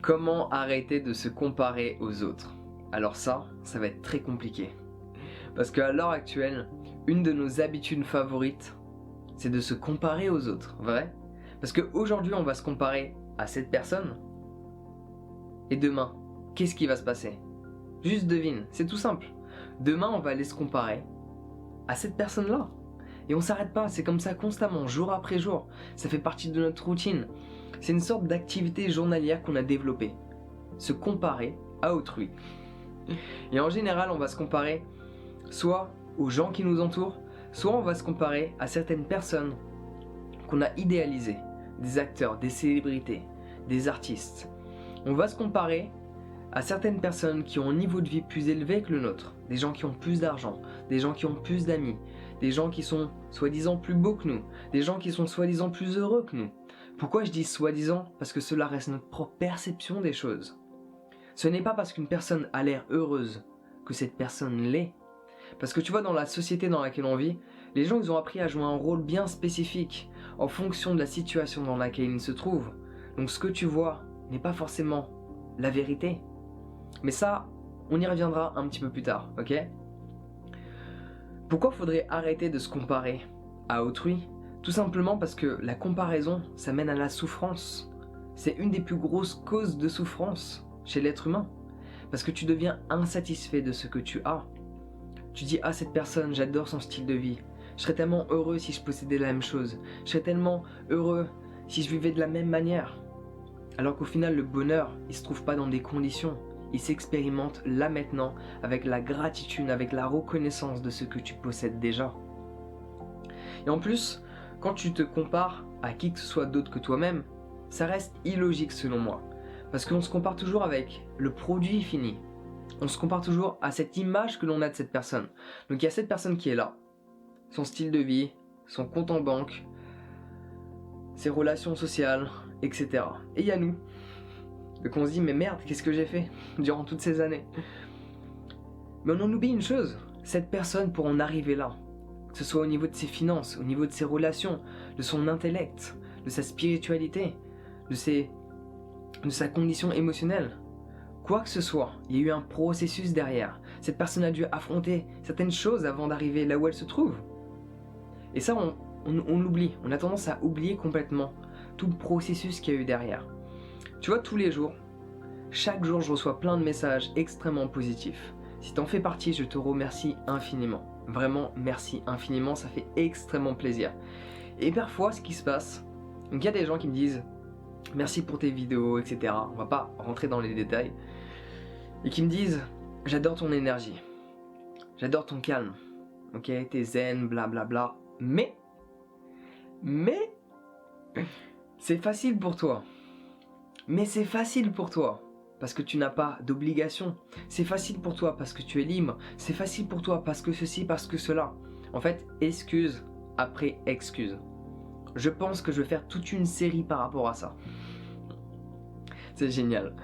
Comment arrêter de se comparer aux autres? Alors ça va être très compliqué. Parce qu'à l'heure actuelle, une de nos habitudes favorites, c'est de se comparer aux autres, vrai? Parce qu'aujourd'hui, on va se comparer à cette personne. Et demain, qu'est-ce qui va se passer? Juste devine, c'est tout simple. Demain, on va aller se comparer à cette personne-là. Et on s'arrête pas, c'est comme ça constamment, jour après jour. Ça fait partie de notre routine. C'est une sorte d'activité journalière qu'on a développée. Se comparer à autrui. Et en général, on va se comparer soit aux gens qui nous entourent, soit on va se comparer à certaines personnes qu'on a idéalisées. Des acteurs, des célébrités, des artistes. On va se comparer à certaines personnes qui ont un niveau de vie plus élevé que le nôtre. Des gens qui ont plus d'argent, des gens qui ont plus d'amis, des gens qui sont soi-disant plus beaux que nous, des gens qui sont soi-disant plus heureux que nous. Pourquoi je dis soi-disant? Parce que cela reste notre propre perception des choses. Ce n'est pas parce qu'une personne a l'air heureuse que cette personne l'est. Parce que tu vois, dans la société dans laquelle on vit, les gens ils ont appris à jouer un rôle bien spécifique en fonction de la situation dans laquelle ils se trouvent. Donc ce que tu vois n'est pas forcément la vérité. Mais ça, on y reviendra un petit peu plus tard, ok? Pourquoi faudrait arrêter de se comparer à autrui? Tout simplement parce que la comparaison, ça mène à la souffrance. C'est une des plus grosses causes de souffrance chez l'être humain. Parce que tu deviens insatisfait de ce que tu as. Tu dis, ah, cette personne, j'adore son style de vie. Je serais tellement heureux si je possédais la même chose. Je serais tellement heureux si je vivais de la même manière. Alors qu'au final, le bonheur, il se trouve pas dans des conditions. Il s'expérimente là maintenant avec la gratitude, avec la reconnaissance de ce que tu possèdes déjà. Et en plus, quand tu te compares à qui que ce soit d'autre que toi-même, ça reste illogique selon moi. Parce qu'on se compare toujours avec le produit fini. On se compare toujours à cette image que l'on a de cette personne. Donc il y a cette personne qui est là. Son style de vie, son compte en banque, ses relations sociales, etc. Et il y a nous. Donc on se dit, mais merde, qu'est-ce que j'ai fait durant toutes ces années? Mais on en oublie une chose, cette personne pour en arriver là, que ce soit au niveau de ses finances, au niveau de ses relations, de son intellect, de sa spiritualité, de sa condition émotionnelle, quoi que ce soit, il y a eu un processus derrière. Cette personne a dû affronter certaines choses avant d'arriver là où elle se trouve. Et ça, on l'oublie, on a tendance à oublier complètement tout le processus qu'il y a eu derrière. Tu vois, tous les jours, chaque jour, je reçois plein de messages extrêmement positifs. Si t'en fais partie, je te remercie infiniment. Vraiment, merci infiniment, ça fait extrêmement plaisir. Et parfois, ce qui se passe, donc il y a des gens qui me disent « Merci pour tes vidéos, etc. » On va pas rentrer dans les détails. Et qui me disent « J'adore ton énergie. J'adore ton calme. Ok, t'es zen, blablabla. Mais, c'est facile pour toi. Mais c'est facile pour toi, parce que tu n'as pas d'obligation. C'est facile pour toi parce que tu es libre. C'est facile pour toi parce que ceci, parce que cela. En fait, excuse après excuse. Je pense que je vais faire toute une série par rapport à ça. C'est génial.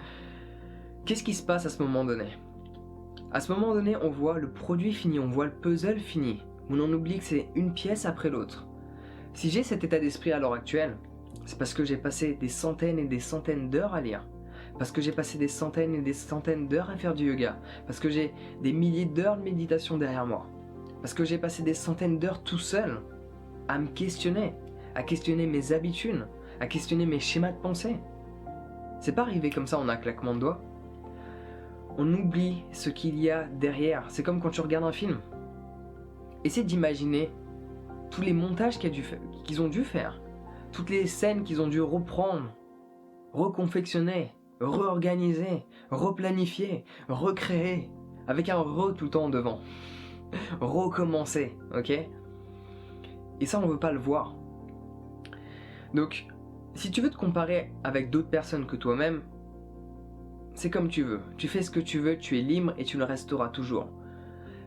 Qu'est-ce qui se passe à ce moment donné? À ce moment donné, on voit le produit fini, on voit le puzzle fini. On en oublie que c'est une pièce après l'autre. Si j'ai cet état d'esprit à l'heure actuelle, c'est parce que j'ai passé des centaines et des centaines d'heures à lire. Parce que j'ai passé des centaines et des centaines d'heures à faire du yoga. Parce que j'ai des milliers d'heures de méditation derrière moi. Parce que j'ai passé des centaines d'heures tout seul à me questionner. À questionner mes habitudes. À questionner mes schémas de pensée. C'est pas arrivé comme ça en un claquement de doigts. On oublie ce qu'il y a derrière. C'est comme quand tu regardes un film. Essaie d'imaginer tous les montages qu'ils ont dû faire. Toutes les scènes qu'ils ont dû reprendre, reconfectionner, réorganiser, replanifier, recréer, avec un re tout le temps devant. Recommencer, ok? Et ça, on veut pas le voir. Donc, si tu veux te comparer avec d'autres personnes que toi-même, c'est comme tu veux. Tu fais ce que tu veux, tu es libre et tu le resteras toujours.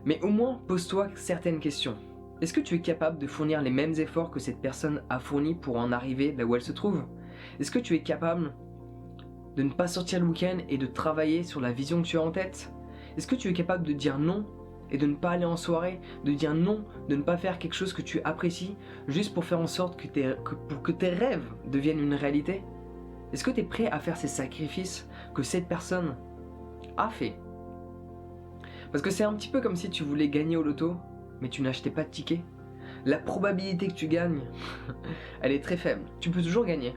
Mais au moins, pose-toi certaines questions. Est-ce que tu es capable de fournir les mêmes efforts que cette personne a fourni pour en arriver là où elle se trouve? Est-ce que tu es capable de ne pas sortir le week-end et de travailler sur la vision que tu as en tête? Est-ce que tu es capable de dire non et de ne pas aller en soirée, de dire non, de ne pas faire quelque chose que tu apprécies juste pour faire en sorte que tes rêves deviennent une réalité? Est-ce que tu es prêt à faire ces sacrifices que cette personne a fait. Parce que c'est un petit peu comme si tu voulais gagner au loto, mais tu n'achetais pas de ticket. La probabilité que tu gagnes, elle est très faible. Tu peux toujours gagner.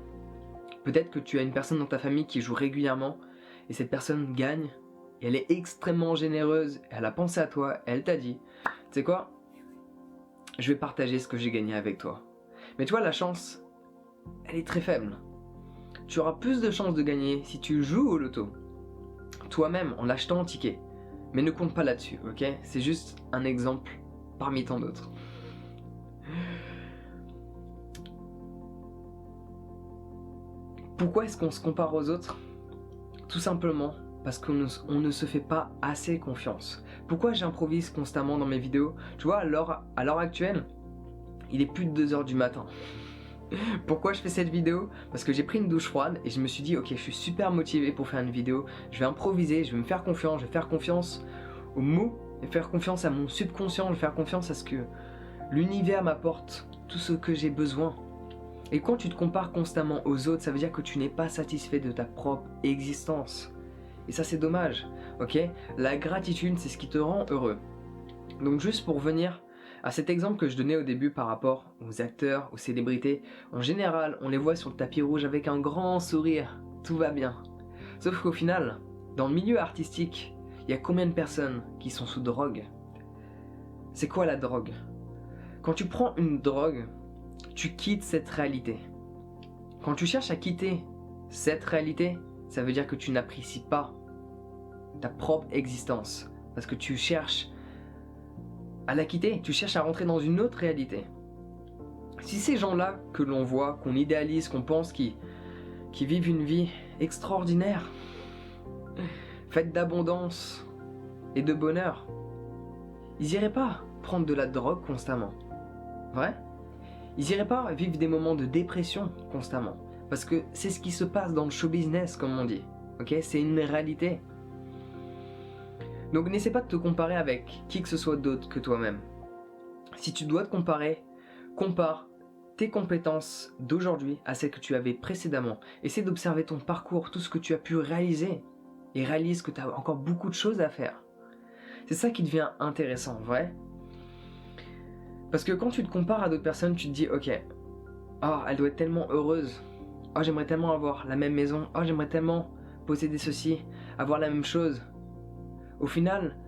Peut-être que tu as une personne dans ta famille qui joue régulièrement, et cette personne gagne, et elle est extrêmement généreuse, elle a pensé à toi, et elle t'a dit, tu sais quoi, je vais partager ce que j'ai gagné avec toi. Mais tu vois, la chance, elle est très faible. Tu auras plus de chances de gagner si tu joues au loto, toi-même en l'achetant en ticket. Mais ne compte pas là-dessus, ok? C'est juste un exemple parmi tant d'autres. Pourquoi est-ce qu'on se compare aux autres? Tout simplement parce qu'on ne se fait pas assez confiance. Pourquoi j'improvise constamment dans mes vidéos? Tu vois, à l'heure actuelle, il est plus de 2 h du matin. Pourquoi je fais cette vidéo? Parce que j'ai pris une douche froide et je me suis dit ok, je suis super motivé pour faire une vidéo, je vais improviser, je vais me faire confiance, je vais faire confiance aux mots, et faire confiance à mon subconscient, je vais faire confiance à ce que l'univers m'apporte, tout ce que j'ai besoin. Et quand tu te compares constamment aux autres, ça veut dire que tu n'es pas satisfait de ta propre existence. Et ça c'est dommage, ok? La gratitude c'est ce qui te rend heureux. Donc juste pour venir à cet exemple que je donnais au début par rapport aux acteurs, aux célébrités, en général, on les voit sur le tapis rouge avec un grand sourire, tout va bien. Sauf qu'au final, dans le milieu artistique, il y a combien de personnes qui sont sous drogue? C'est quoi la drogue? Quand tu prends une drogue, tu quittes cette réalité. Quand tu cherches à quitter cette réalité, ça veut dire que tu n'apprécies pas ta propre existence, parce que tu cherches à la quitter, tu cherches à rentrer dans une autre réalité. Si ces gens-là que l'on voit, qu'on idéalise, qu'on pense qui vivent une vie extraordinaire, faite d'abondance et de bonheur, ils iraient pas prendre de la drogue constamment. Vrai? Ils iraient pas vivre des moments de dépression constamment. Parce que c'est ce qui se passe dans le show business, comme on dit. Ok? C'est une réalité. Donc n'essaie pas de te comparer avec qui que ce soit d'autre que toi-même. Si tu dois te comparer, compare tes compétences d'aujourd'hui à celles que tu avais précédemment. Essaie d'observer ton parcours, tout ce que tu as pu réaliser. Et réalise que tu as encore beaucoup de choses à faire. C'est ça qui devient intéressant, vrai? Parce que quand tu te compares à d'autres personnes, tu te dis, ok, oh, elle doit être tellement heureuse. Oh, j'aimerais tellement avoir la même maison. Oh, j'aimerais tellement posséder ceci, avoir la même chose. Au final,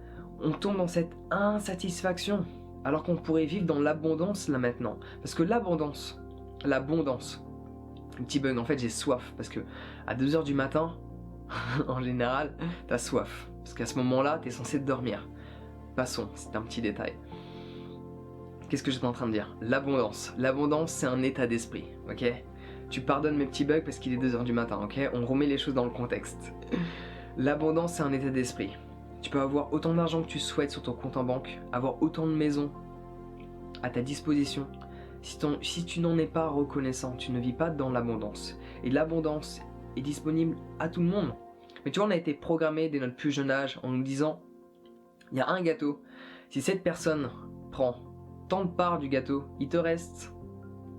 on tombe dans cette insatisfaction, alors qu'on pourrait vivre dans l'abondance là maintenant. Parce que l'abondance, un petit bug, en fait j'ai soif, parce que à 2 h du matin, en général, t'as soif. Parce qu'à ce moment-là, t'es censé dormir. Passons, c'est un petit détail. Qu'est-ce que j'étais en train de dire? L'abondance. L'abondance, c'est un état d'esprit, ok? Tu pardonnes mes petits bugs parce qu'il est 2 h du matin, ok? On remet les choses dans le contexte. L'abondance, c'est un état d'esprit. Tu peux avoir autant d'argent que tu souhaites sur ton compte en banque, avoir autant de maisons à ta disposition. Si tu n'en es pas reconnaissant, tu ne vis pas dans l'abondance. Et l'abondance est disponible à tout le monde. Mais tu vois, on a été programmé dès notre plus jeune âge en nous disant, il y a un gâteau, si cette personne prend tant de parts du gâteau, il te reste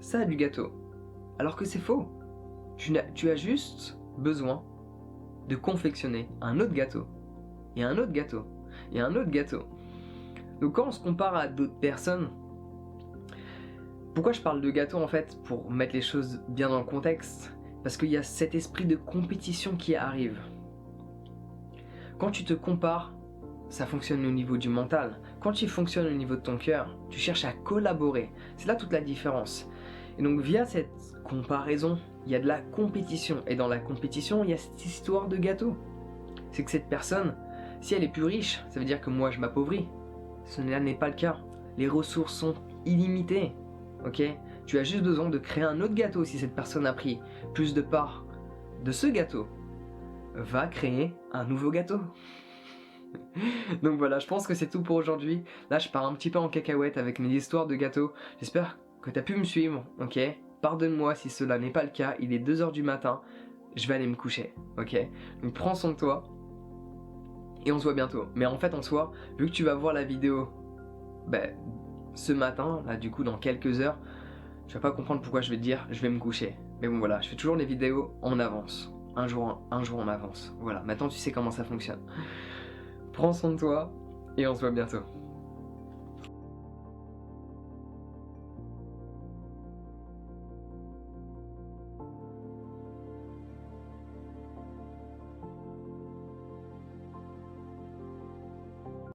ça du gâteau. Alors que c'est faux. Tu as juste besoin de confectionner un autre gâteau. Et un autre gâteau. Et un autre gâteau. Donc quand on se compare à d'autres personnes, pourquoi je parle de gâteau en fait? Pour mettre les choses bien dans le contexte. Parce qu'il y a cet esprit de compétition qui arrive. Quand tu te compares, ça fonctionne au niveau du mental. Quand tu fonctionnes au niveau de ton cœur, tu cherches à collaborer. C'est là toute la différence. Et donc via cette comparaison, il y a de la compétition. Et dans la compétition, il y a cette histoire de gâteau. C'est que cette personne, si elle est plus riche, ça veut dire que moi je m'appauvris. Ce n'est pas le cas. Les ressources sont illimitées. Ok? Tu as juste besoin de créer un autre gâteau si cette personne a pris plus de parts de ce gâteau. Va créer un nouveau gâteau. Donc voilà, je pense que c'est tout pour aujourd'hui. Là, je pars un petit peu en cacahuète avec mes histoires de gâteaux. J'espère que tu as pu me suivre, ok? Pardonne-moi si cela n'est pas le cas. Il est 2 h du matin. Je vais aller me coucher, ok? Donc prends soin de toi. Et on se voit bientôt. Mais en fait, en soi, vu que tu vas voir la vidéo ce matin, là du coup dans quelques heures, tu vas pas comprendre pourquoi je vais te dire je vais me coucher. Mais bon voilà, je fais toujours les vidéos en avance. un jour en avance. Voilà, maintenant tu sais comment ça fonctionne. Prends soin de toi et on se voit bientôt.